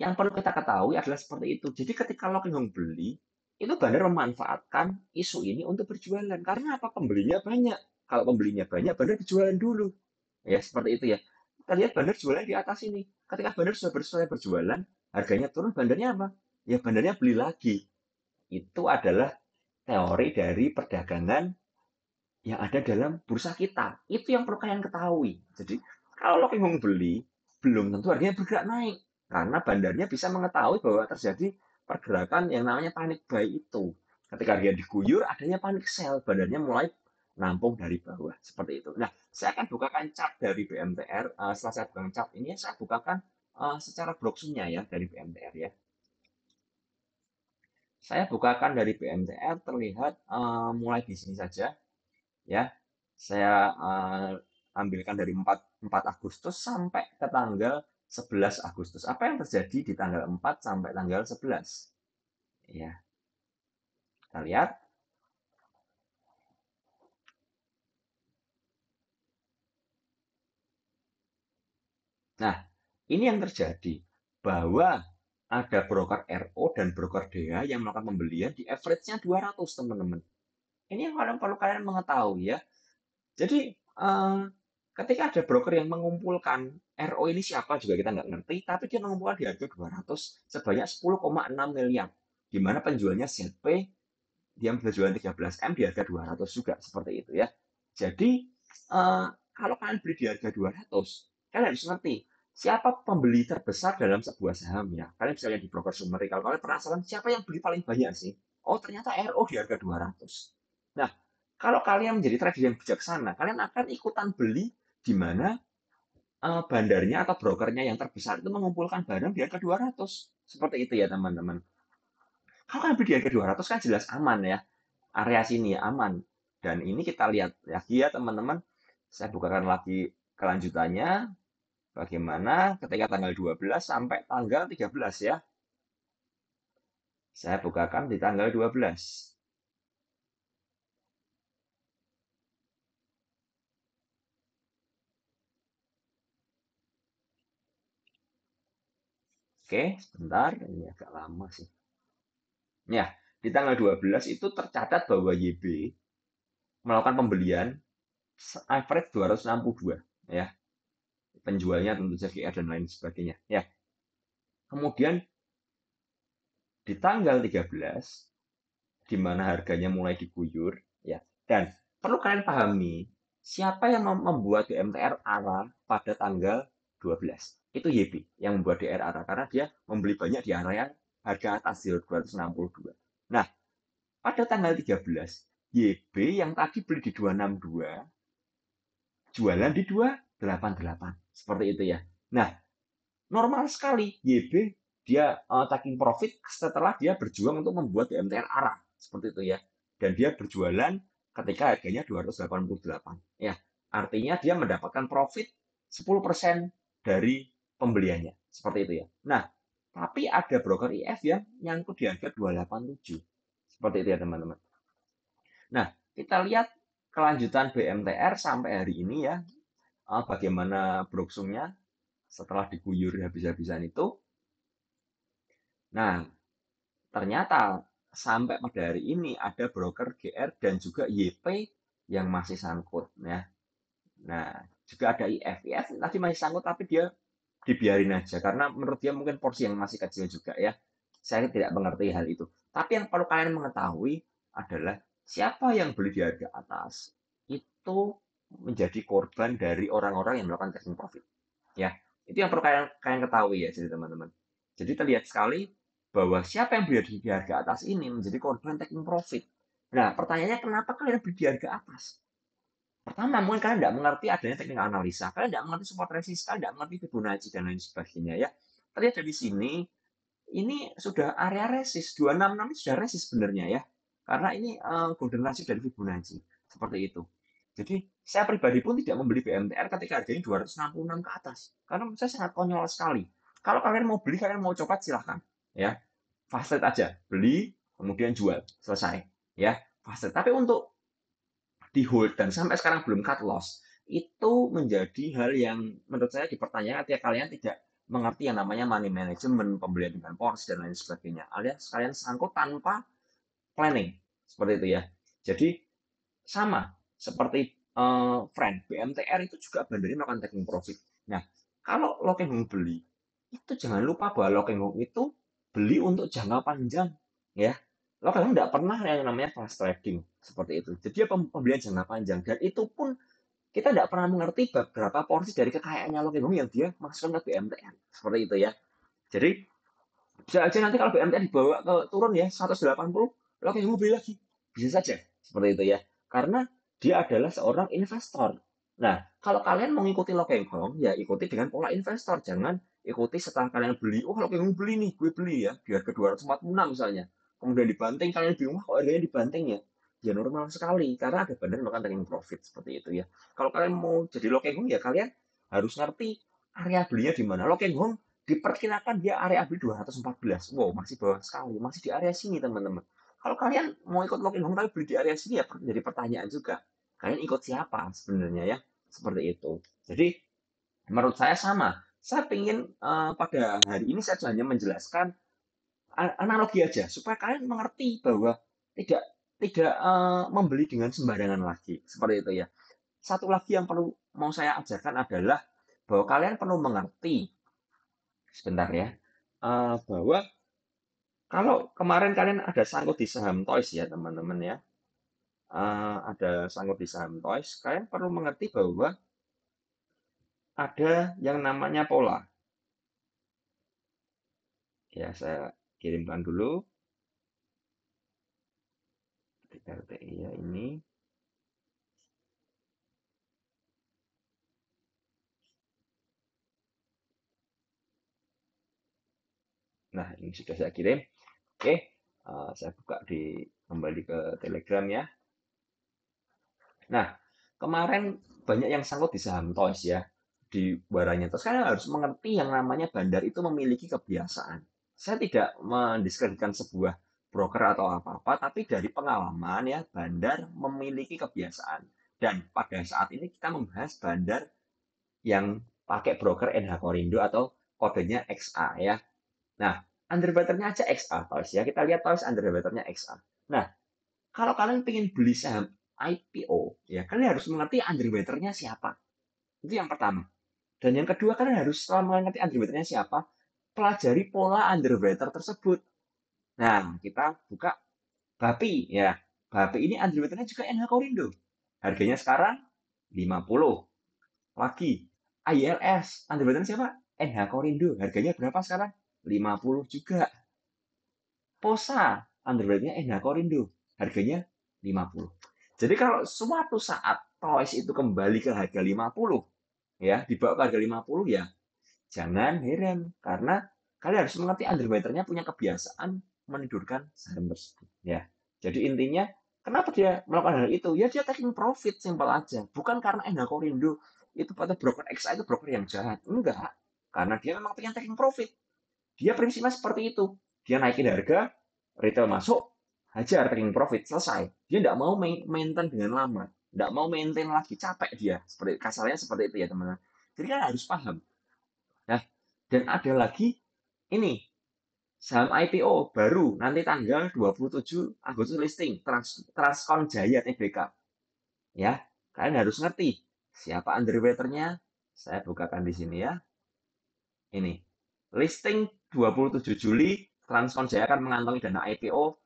yang perlu kita ketahui adalah seperti itu. Jadi ketika Hong beli, itu Bandar memanfaatkan isu ini untuk berjualan. Karena apa? Pembelinya banyak. Kalau pembelinya banyak, Bandar berjualan dulu. Ya, seperti itu ya. Kita lihat Bandar jualan di atas ini. Ketika Bandar sudah selesai berjualan, harganya turun, Bandarnya apa? Ya, Bandarnya beli lagi. Itu adalah teori dari perdagangan yang ada dalam bursa kita. Itu yang perlu kalian ketahui. Jadi, kalau Hong beli, belum tentu harganya bergerak naik. Karena bandarnya bisa mengetahui bahwa terjadi pergerakan yang namanya panic buy itu. Ketika harga diguyur, adanya panic sell. Bandarnya mulai nampung dari bawah. Seperti itu. Nah, saya akan bukakan chart dari BMTR. Setelah saya bukakan chart ini, saya bukakan secara broksurnya ya dari BMTR ya. Saya bukakan dari BMTR terlihat mulai di sini saja ya. Saya ambilkan dari 4 Agustus sampai ke tanggal 11 Agustus. Apa yang terjadi di tanggal 4 sampai tanggal 11? Ya, kita lihat. Nah, ini yang terjadi bahwa ada broker RO dan broker DH yang melakukan pembelian di average-nya 200, teman-teman. Ini yang perlu kalian mengetahui ya. Jadi ketika ada broker yang mengumpulkan RO ini siapa juga kita nggak ngerti, tapi dia mengumpulkan di harga 200 sebanyak 10,6 miliar, di mana penjualnya ZP, dia berjualan 13M di harga 200 juga, seperti itu ya. Jadi kalau kalian beli di harga 200, kalian harus ngerti siapa pembeli terbesar dalam sebuah saham ya. Kalian bisa lihat di broker summary, kalau kalian penasaran siapa yang beli paling banyak sih, oh ternyata RO di harga 200. Nah, kalau kalian menjadi trader yang bijaksana, kalian akan ikutan beli di mana bandarnya atau brokernya yang terbesar itu mengumpulkan barang di harga 200. Seperti itu ya teman-teman. Kalau kalian beli di harga 200 kan jelas aman ya. Area sini aman. Dan ini kita lihat lagi ya teman-teman. Saya bukakan lagi kelanjutannya. Bagaimana ketika tanggal 12 sampai tanggal 13 ya. Saya bukakan di tanggal 12. Oke, sebentar. Ini agak lama sih. Ya, di tanggal 12 itu tercatat bahwa YB melakukan pembelian average 262 ya. Penjualnya tentu saja GR dan lain sebagainya ya. Kemudian di tanggal 13 di mana harganya mulai diguyur ya. Dan perlu kalian pahami siapa yang membuat DMTR arah pada tanggal 12. Itu YB yang membuat DR arah karena dia membeli banyak di area harga atas 262. Nah, pada tanggal 13 YB yang tadi beli di 262 jualan di 288. Seperti itu ya. Nah, normal sekali YB dia taking profit setelah dia berjuang untuk membuat BMTR arah. Seperti itu ya. Dan dia berjualan ketika harganya 288. Ya, artinya dia mendapatkan profit 10% dari pembeliannya. Seperti itu ya. Nah, tapi ada broker IF yang nyangkut di harga 287. Seperti itu ya teman-teman. Nah, kita lihat kelanjutan BMTR sampai hari ini ya. Bagaimana broksungnya setelah diguyur habis-habisan itu. Nah, ternyata sampai pada hari ini ada broker GR dan juga YP yang masih sangkut ya. Nah, juga ada IF. IF tadi masih sangkut tapi dia dibiarin aja karena menurut dia mungkin porsi yang masih kecil juga ya. Saya tidak mengerti hal itu. Tapi yang perlu kalian mengetahui adalah siapa yang beli di harga atas itu menjadi korban dari orang-orang yang melakukan taking profit. Ya, itu yang perlu kalian ketahui ya, jadi teman-teman. Jadi terlihat sekali bahwa siapa yang beli di harga atas ini menjadi korban taking profit. Nah, pertanyaannya kenapa kalian beli di harga atas? Pertama, mungkin kalian tidak mengerti adanya teknik analisa, kalian tidak mengerti support resist, kalian tidak mengerti Fibonacci dan lain sebagainya ya. terlihat dari sini, ini sudah area resist, 266 ini sudah resist sebenarnya ya. Karena ini golden ratio dari Fibonacci, seperti itu. Jadi saya pribadi pun tidak membeli BMTR ketika harganya 266 ke atas. Karena menurut saya sangat konyol sekali. Kalau kalian mau beli, kalian mau coba silahkan. Ya, fast trade aja. Beli, kemudian jual. Selesai. Ya, fast trade. Tapi untuk di hold dan sampai sekarang belum cut loss, itu menjadi hal yang menurut saya dipertanyakan ketika kalian tidak mengerti yang namanya money management, pembelian dengan porsi dan lain sebagainya. Alias kalian sangkut tanpa planning. Seperti itu ya. Jadi sama seperti friend, BMTR itu juga bandarnya melakukan taking profit. Nah, kalau lo Hong beli, itu jangan lupa bahwa lo Hong itu beli untuk jangka panjang, ya. Lo Hong nggak pernah yang namanya fast trading seperti itu. Jadi dia pembelian jangka panjang dan itu pun kita nggak pernah mengerti berapa porsi dari kekayaannya lo Hong yang dia masukkan ke BMTR seperti itu ya. Jadi bisa aja nanti kalau BMTR dibawa ke turun ya 180, lo Hong beli lagi, bisa saja seperti itu ya. Karena dia adalah seorang investor. Nah, kalau kalian mau ngikuti Lo Keng Hong, ya ikuti dengan pola investor. Jangan ikuti setelah kalian beli, oh Lo Keng Hong beli nih, gue beli ya, biar ke 246 misalnya. Kemudian dibanting, kalian bingung, kok harganya dibanting ya? Ya normal sekali, karena ada bandar melakukan taking profit, seperti itu ya. Kalau kalian mau jadi Lo Keng Hong, ya kalian harus ngerti area belinya di mana. Lo Keng Hong diperkirakan dia area beli 214. Wow, masih bawah sekali, masih di area sini teman-teman. Kalau kalian mau ikut Lo Keng Hong tapi beli di area sini ya jadi pertanyaan juga. Kalian ikut siapa sebenarnya ya? Seperti itu. Jadi menurut saya sama. Saya ingin pada hari ini saya hanya menjelaskan analogi aja supaya kalian mengerti bahwa tidak tidak membeli dengan sembarangan lagi. Seperti itu ya. Satu lagi yang perlu mau saya ajarkan adalah bahwa kalian perlu mengerti sebentar ya bahwa kalau kemarin kalian ada sangkut di saham Toys ya teman-teman ya, ada sangkut di saham Toys, kalian perlu mengerti bahwa ada yang namanya pola. Ya, saya kirimkan dulu di RTI ya ini. Nah, ini sudah saya kirim. Oke, saya buka kembali ke Telegram ya. Nah, kemarin banyak yang sangkut di saham Toys ya, di barangnya. Terus kalian harus mengerti yang namanya bandar itu memiliki kebiasaan. Saya tidak mendiskreditkan sebuah broker atau apa-apa, tapi dari pengalaman ya, bandar memiliki kebiasaan. Dan pada saat ini kita membahas bandar yang pakai broker NH Korindo atau kodenya XA ya. Nah, underwriter-nya aja XA Toys ya. Kita lihat Toys underwriter-nya XA. Nah, kalau kalian pengen beli saham IPO, ya kalian harus mengerti underwriter-nya siapa. Itu yang pertama. Dan yang kedua, kalian harus setelah mengerti underwriter-nya siapa, pelajari pola underwriter tersebut. Nah, kita buka BAPI ya. BAPI ini underwriter-nya juga NH Korindo. Harganya sekarang 50. Lagi ILS, underwriter-nya siapa? NH Korindo. Harganya berapa sekarang? 50 juga. Posa, underwear-nya NH Korindo. Harganya 50. Jadi kalau suatu saat Toys itu kembali ke harga 50, ya, dibawa ke harga 50 ya, jangan heran karena kalian harus mengerti underwriter-nya punya kebiasaan menidurkan saham tersebut, ya. Jadi intinya kenapa dia melakukan hal itu? Ya dia taking profit simpel aja. Bukan karena NH Korindo itu pada broker XA itu broker yang jahat. Enggak. Karena dia memang pengen taking profit. Dia prinsipnya seperti itu. Dia naikin harga, retail masuk, hajar taking profit, selesai. Dia tidak mau maintain dengan lama. Tidak mau maintain lagi, capek dia. Seperti kasarnya seperti itu ya teman-teman. Jadi kan harus paham. Nah, dan ada lagi ini saham IPO baru nanti tanggal 27 Agustus listing Transcon Jaya Tbk. Ya, kalian harus ngerti siapa underwriter-nya. Saya bukakan di sini ya. Ini listing 27 Juli, Transcon Jaya akan mengantongi dana IPO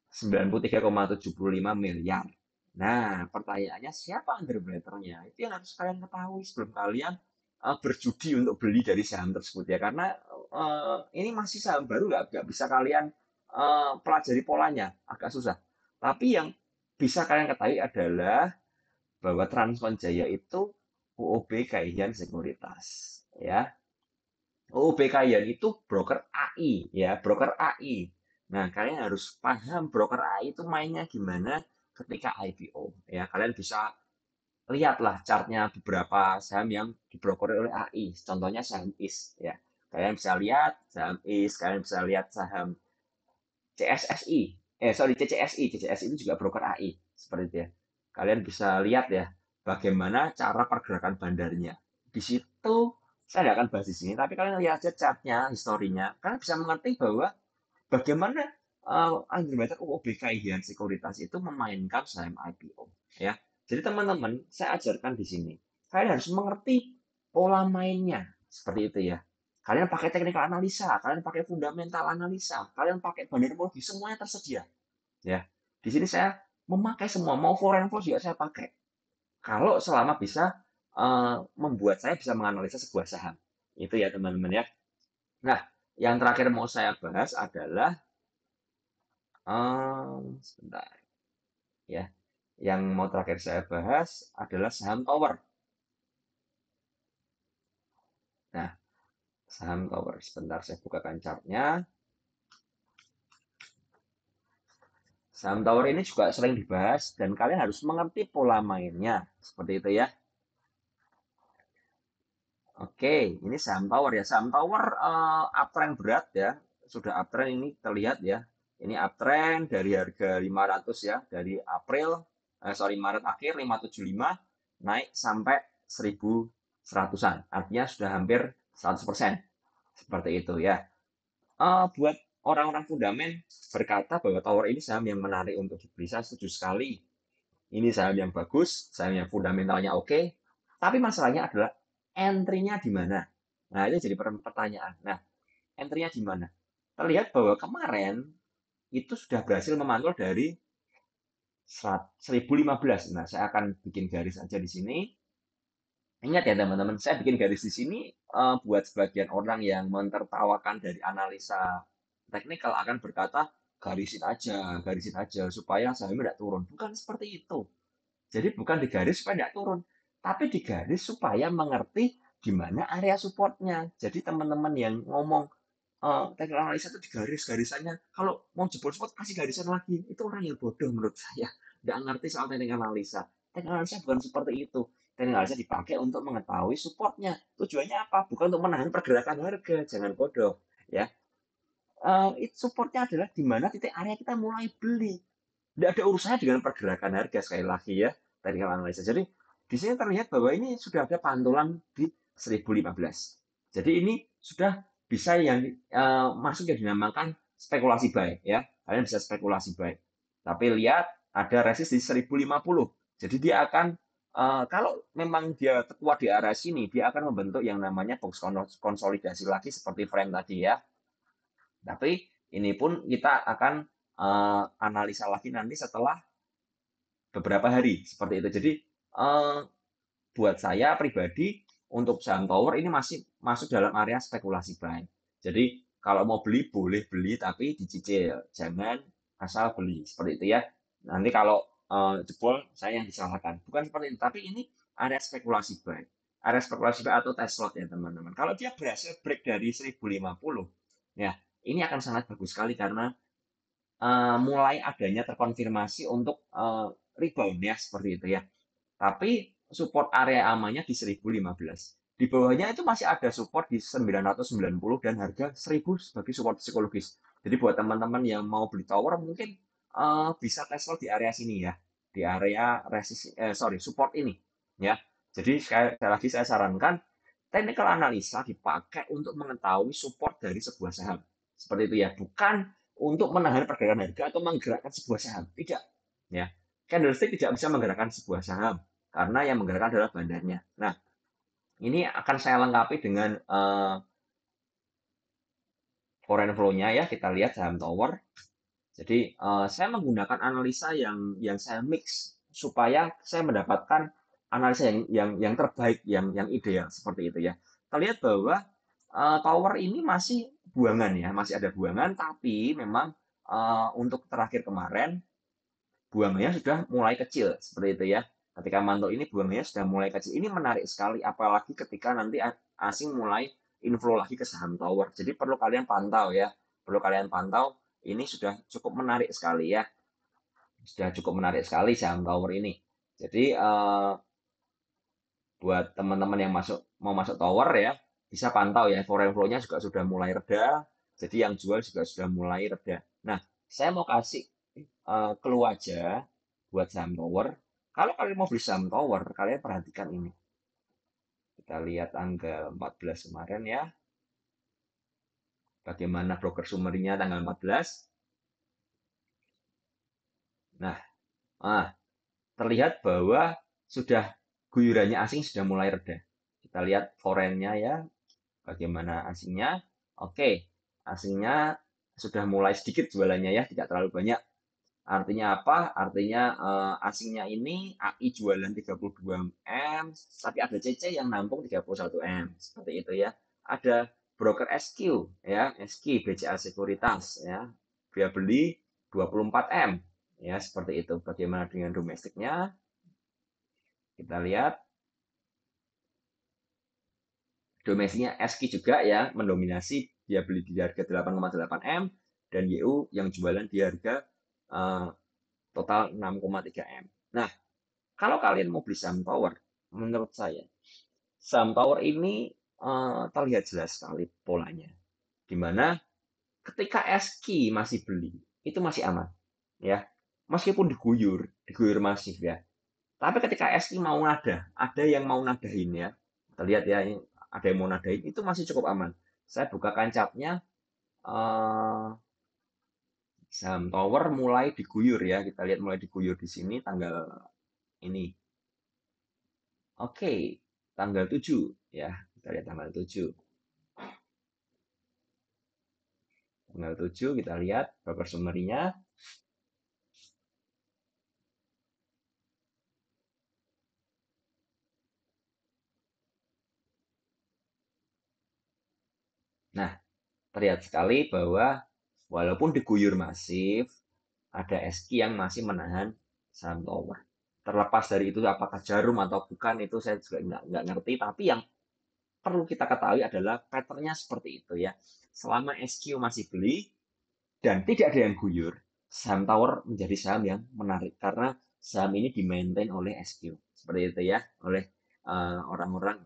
93,75 miliar. Nah, pertanyaannya siapa underwriter-nya? Itu yang harus kalian ketahui sebelum kalian berjudi untuk beli dari saham tersebut ya. Karena ini masih saham baru, nggak bisa kalian pelajari polanya, agak susah. Tapi yang bisa kalian ketahui adalah bahwa Transcon Jaya itu UOB Kaihan Sekuritas, ya. Oh, BKIan itu broker AI ya, broker AI. Nah, kalian harus paham broker AI itu mainnya gimana ketika IPO ya. Kalian bisa lihatlah chartnya beberapa saham yang dibrokeri oleh AI. Contohnya saham IS ya. Kalian bisa lihat saham IS, kalian bisa lihat saham CSSI. Sorry, CCSI. CCSI itu juga broker AI seperti itu ya. Kalian bisa lihat ya bagaimana cara pergerakan bandarnya. Di situ saya tidak akan bahas di sini, tapi kalian lihat aja chartnya, historinya. Kalian bisa mengerti bahwa bagaimana underwriter UOB Kaihian Sekuritas itu memainkan saham IPO ya. Jadi teman-teman, saya ajarkan di sini. Kalian harus mengerti pola mainnya seperti itu ya. Kalian pakai teknikal analisa, kalian pakai fundamental analisa, kalian pakai bandar mortgage, semuanya tersedia ya. Di sini saya memakai semua, mau foreign flow juga saya pakai. Kalau selama bisa membuat saya bisa menganalisa sebuah saham. Itu ya teman-teman ya. Nah, yang terakhir mau saya bahas adalah sebentar ya. Yang mau terakhir saya bahas adalah saham tower. Nah, saham tower. Sebentar saya bukakan chartnya. Saham tower ini juga sering dibahas dan kalian harus mengerti pola mainnya. Seperti itu ya. Oke, ini saham tower ya. Saham tower uptrend berat ya. Sudah uptrend ini terlihat ya. Ini uptrend dari harga 500 ya. Dari Maret akhir 575 naik sampai 1100-an. Artinya sudah hampir 100%. Seperti itu ya. Buat orang-orang fundamen berkata bahwa tower ini saham yang menarik untuk dibeli, saya setuju sekali. Ini saham yang bagus, saham yang fundamentalnya oke, tapi masalahnya adalah entry-nya di mana. Nah, ini jadi pertanyaan. Nah, entry-nya di mana? Terlihat bahwa kemarin itu sudah berhasil memantul dari 1015. Nah, saya akan bikin garis aja di sini. Ingat ya teman-teman, saya bikin garis di sini buat sebagian orang yang mentertawakan dari analisa teknikal akan berkata garisin aja supaya sahamnya tidak turun. Bukan seperti itu. Jadi bukan digaris supaya tidak turun, tapi digaris supaya mengerti di mana area supportnya. Jadi teman-teman yang ngomong teknik analisa itu digaris garisannya, kalau mau jebol support kasih garisan lagi, itu orang yang bodoh menurut saya. Nggak ngerti soal teknik analisa. Teknik analisa bukan seperti itu. Teknik analisa dipakai untuk mengetahui supportnya. Tujuannya apa? Bukan untuk menahan pergerakan harga. Jangan bodoh. Ya, supportnya adalah di mana titik area kita mulai beli. Tidak ada urusannya dengan pergerakan harga sekali lagi ya teknikal analisa. Jadi di sini terlihat bahwa ini sudah ada pantulan di 1015. Jadi ini sudah bisa yang masuk yang dinamakan spekulasi buy ya. Kalian bisa spekulasi buy. Tapi lihat ada resist di 1050. Jadi dia akan kalau memang dia kuat di arah sini, dia akan membentuk yang namanya box konsolidasi lagi seperti frame tadi ya. Tapi ini pun kita akan analisa lagi nanti setelah beberapa hari seperti itu. Jadi buat saya pribadi untuk saham tower ini masih masuk dalam area spekulasi buy. Jadi kalau mau beli boleh beli tapi dicicil, jangan asal beli seperti itu ya. Nanti kalau jebol saya yang disalahkan. Bukan seperti itu, tapi ini area spekulasi buy. Area spekulasi buy atau test lot ya teman-teman. Kalau dia berhasil break dari 1050, ya ini akan sangat bagus sekali karena mulai adanya terkonfirmasi untuk rebound ya seperti itu ya. Tapi support area amannya di 1015. Di bawahnya itu masih ada support di 990 dan harga 1000 sebagai support psikologis. Jadi buat teman-teman yang mau beli tower mungkin bisa tes di area sini ya, di area support ini ya. Jadi sekali lagi saya sarankan technical analisa dipakai untuk mengetahui support dari sebuah saham. Seperti itu ya, bukan untuk menahan pergerakan harga atau menggerakkan sebuah saham. Tidak. Ya. Candlestick tidak bisa menggerakkan sebuah saham karena yang menggerakkan adalah bandarnya. Nah, ini akan saya lengkapi dengan foreign flow-nya ya. Kita lihat saham tower. Jadi saya menggunakan analisa yang saya mix supaya saya mendapatkan analisa yang terbaik, yang ideal seperti itu ya. Kita lihat bahwa tower ini masih buangan ya, masih ada buangan, tapi memang untuk terakhir kemarin buangnya sudah mulai kecil seperti itu ya. Ketika mantul ini buangnya sudah mulai kecil. Ini menarik sekali apalagi ketika nanti asing mulai inflow lagi ke saham tower. Jadi perlu kalian pantau ya, perlu kalian pantau. Ini sudah cukup menarik sekali ya, sudah cukup menarik sekali saham tower ini. Jadi buat teman-teman yang mau masuk tower ya, bisa pantau ya, foreign flow-nya juga sudah mulai reda, jadi yang jual juga sudah mulai reda. Nah, saya mau kasih clue aja buat saham tower. Kalau kalian mau beli saham tower, kalian perhatikan ini. Kita lihat tanggal 14 kemarin ya. Bagaimana broker summary-nya tanggal 14. Nah, terlihat bahwa sudah guyurannya asing sudah mulai reda. Kita lihat foreign-nya ya, bagaimana asingnya. Oke, asingnya sudah mulai sedikit jualannya ya, tidak terlalu banyak. Artinya apa? Artinya asingnya ini AI jualan 32 M, tapi ada CC yang nampung 31 M. Seperti itu ya. Ada broker SQ ya, SQ BCA Sekuritas ya. Dia beli 24 M. Ya, seperti itu. Bagaimana dengan domestiknya? Kita lihat domestiknya SQ juga ya, mendominasi, dia beli di harga 8,8 M dan YU yang jualan di harga total 6,3 M. Nah, kalau kalian mau beli saham tower, menurut saya saham tower ini terlihat jelas sekali polanya, di mana ketika SQ masih beli itu masih aman ya, meskipun diguyur masif ya. Tapi ketika SQ mau ada yang mau nadahin ya, kita lihat ya, ini ada yang mau nadahin, itu masih cukup aman. Saya bukakan capnya, saham tower mulai diguyur ya, kita lihat mulai diguyur di sini tanggal ini. Oke, tanggal 7 ya, kita lihat tanggal 7. Tanggal 7 kita lihat broker summary-nya. Nah, terlihat sekali bahwa walaupun diguyur masif, ada SQ yang masih menahan saham tower. Terlepas dari itu apakah jarum atau bukan, itu saya juga nggak ngerti. Tapi yang perlu kita ketahui adalah pattern-nya seperti itu ya. Selama SQ masih beli dan tidak ada yang guyur, saham tower menjadi saham yang menarik karena saham ini di-maintain oleh SQ. Seperti itu ya, oleh orang-orang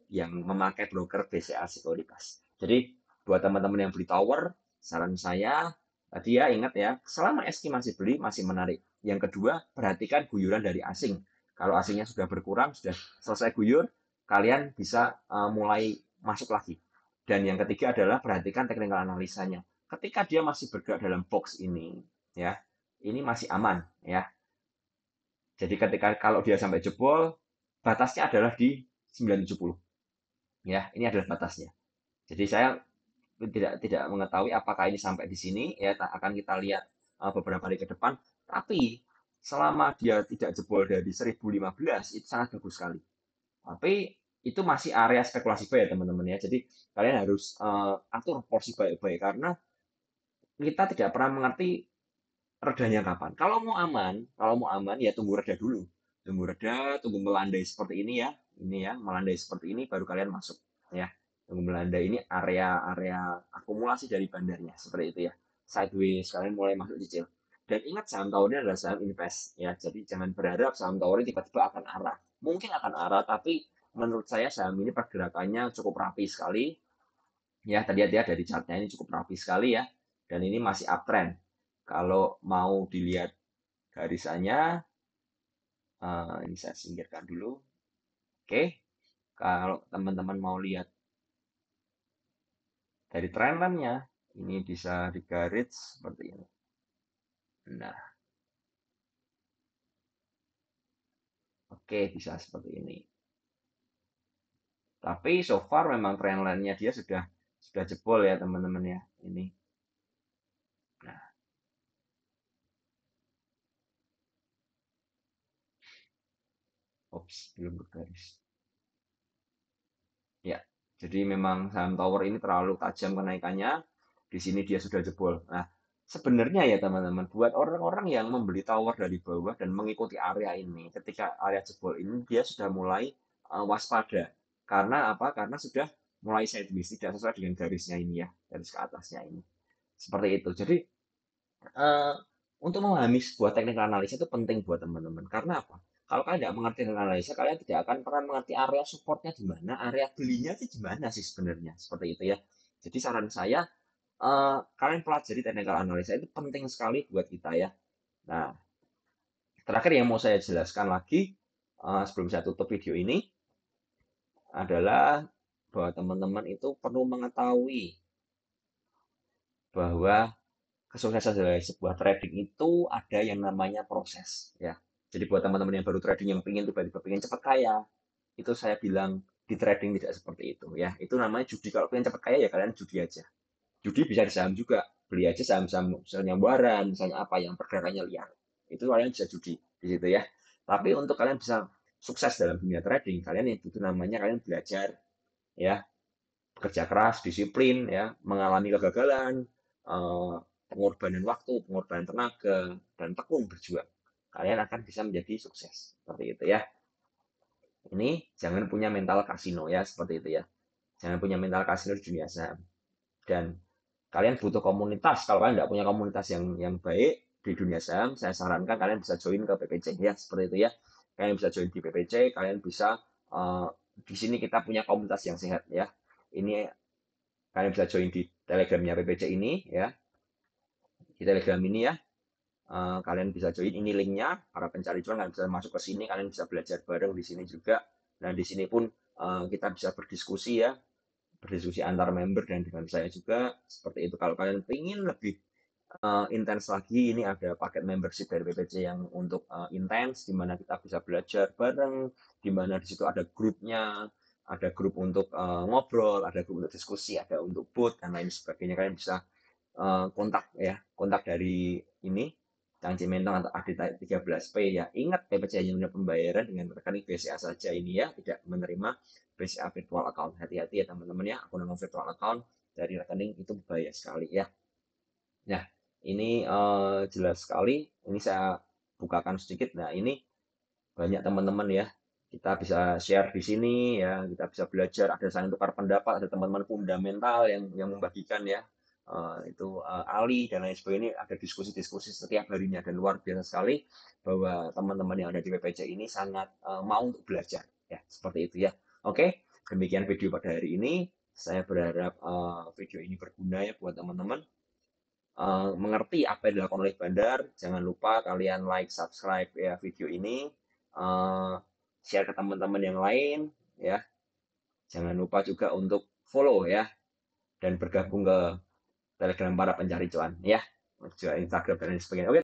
yang memakai broker BCA Sekuritas. Jadi buat teman-teman yang beli tower, saran saya tadi ya, ingat ya, selama SQ masih beli masih menarik. Yang kedua, perhatikan guyuran dari asing. Kalau asingnya sudah berkurang, sudah selesai guyur, kalian bisa mulai masuk lagi. Dan yang ketiga adalah perhatikan technical analisanya. Ketika dia masih bergerak dalam box ini, ya, ini masih aman, ya. Jadi ketika kalau dia sampai jebol, batasnya adalah di 970. Ya, ini adalah batasnya. Jadi saya tidak mengetahui apakah ini sampai di sini, ya akan kita lihat beberapa hari ke depan. Tapi selama dia tidak jebol dari 1015, itu sangat bagus sekali. Tapi itu masih area spekulasi buy ya teman-teman ya. Jadi kalian harus atur porsi baik-baik karena kita tidak pernah mengerti redanya kapan. Kalau mau aman ya tunggu reda dulu. Tunggu reda, tunggu melandai seperti ini ya. Ini ya, melandai seperti ini baru kalian masuk ya. Tunggu melandai ini area-area akumulasi dari bandarnya seperti itu ya. Sideways kalian mulai masuk cicil. Dan ingat saham tower ini adalah saham invest ya. Jadi jangan berharap saham tower ini tiba-tiba akan arah. Mungkin akan arah tapi menurut saya saham ini pergerakannya cukup rapi sekali. Ya, tadi ya dari chartnya ini cukup rapi sekali ya. Dan ini masih uptrend. Kalau mau dilihat garisannya, ini saya singkirkan dulu. Oke, kalau teman-teman mau lihat dari trendline-nya, ini bisa digaris seperti ini. Nah, oke, bisa seperti ini. Tapi so far memang trendline-nya dia sudah jebol ya teman-teman ya. Ini. Nah, ops, belum bergaris. Ya, jadi memang saham tower ini terlalu tajam kenaikannya. Di sini dia sudah jebol. Nah, sebenarnya ya teman-teman, buat orang-orang yang membeli tower dari bawah dan mengikuti area ini, ketika area jebol ini dia sudah mulai waspada. Karena apa? Karena sudah mulai sideways, tidak sesuai dengan garisnya ini ya, garis ke atasnya ini. Seperti itu. Jadi eh, untuk memahami sebuah teknik analisa itu penting buat teman-teman. Karena apa? Kalau kalian tidak mengerti teknik analisa, kalian tidak akan pernah mengerti area supportnya di mana, area belinya itu di mana sih sebenarnya. Seperti itu ya. Jadi saran saya, kalian pelajari teknik analisa itu penting sekali buat kita ya. Nah, terakhir yang mau saya jelaskan lagi, sebelum saya tutup video ini, adalah bahwa teman-teman itu perlu mengetahui bahwa kesuksesan dari sebuah trading itu ada yang namanya proses ya. Jadi buat teman-teman yang baru trading yang pingin tiba-tiba pingin cepat kaya, itu saya bilang di trading tidak seperti itu ya. Itu namanya judi. Kalau pengen cepat kaya ya kalian judi aja. Judi bisa di saham juga. Beli aja saham-saham misalnya buaran, misalnya apa yang pergerakannya liar. Itu kalian bisa judi di situ ya. Tapi untuk kalian bisa sukses dalam dunia trading, kalian itu namanya kalian belajar ya, bekerja keras, disiplin, ya, mengalami kegagalan, pengorbanan waktu, pengorbanan tenaga, dan tekun berjuang. Kalian akan bisa menjadi sukses. Seperti itu ya. Ini jangan punya mental kasino ya, seperti itu ya. Jangan punya mental kasino di dunia saham. Dan kalian butuh komunitas. Kalau kalian tidak punya komunitas yang baik di dunia saham, saya sarankan kalian bisa join ke PPC ya, seperti itu ya. Kalian bisa join di PPC, kalian bisa di sini kita punya komunitas yang sehat ya. Ini kalian bisa join di telegramnya PPC ini ya, di telegram ini ya. Kalian bisa join, ini linknya, para pencari cuan kalian bisa masuk ke sini, kalian bisa belajar bareng di sini juga. Nah di sini pun kita bisa berdiskusi ya, berdiskusi antar member dan dengan saya juga. Seperti itu. Kalau kalian ingin lebih intens lagi, ini ada paket membership dari PPC yang untuk intens, di mana kita bisa belajar bareng, di mana di situ ada grupnya, ada grup untuk ngobrol, ada grup untuk diskusi, ada untuk booth dan lain sebagainya. Kalian bisa kontak ya, kontak dari ini Cang Cimentong atau Adita 13P ya. Ingat PPC hanya menerima pembayaran dengan rekening BCA saja ini ya, tidak menerima BCA virtual account. Hati-hati ya teman-teman ya, akun virtual account dari rekening itu berbahaya sekali ya. Nah, ini jelas sekali. Ini saya bukakan sedikit. Nah, ini banyak teman-teman ya. Kita bisa share di sini ya, kita bisa belajar, ada saling tukar pendapat, ada teman-teman fundamental yang membagikan ya. Itu Ali dan lain sebagainya, ada diskusi-diskusi setiap harinya dan luar biasa sekali bahwa teman-teman yang ada di PPC ini sangat mau untuk belajar ya, seperti itu ya. Oke, demikian video pada hari ini. Saya berharap video ini berguna ya buat teman-teman. Mengerti apa yang dilakukan oleh Bandar, jangan lupa kalian like, subscribe ya video ini, uh, share ke teman-teman yang lain ya. Jangan lupa juga untuk follow ya dan bergabung ke Telegram para pencari cuan ya, juga Instagram dan lain sebagainya. Oke.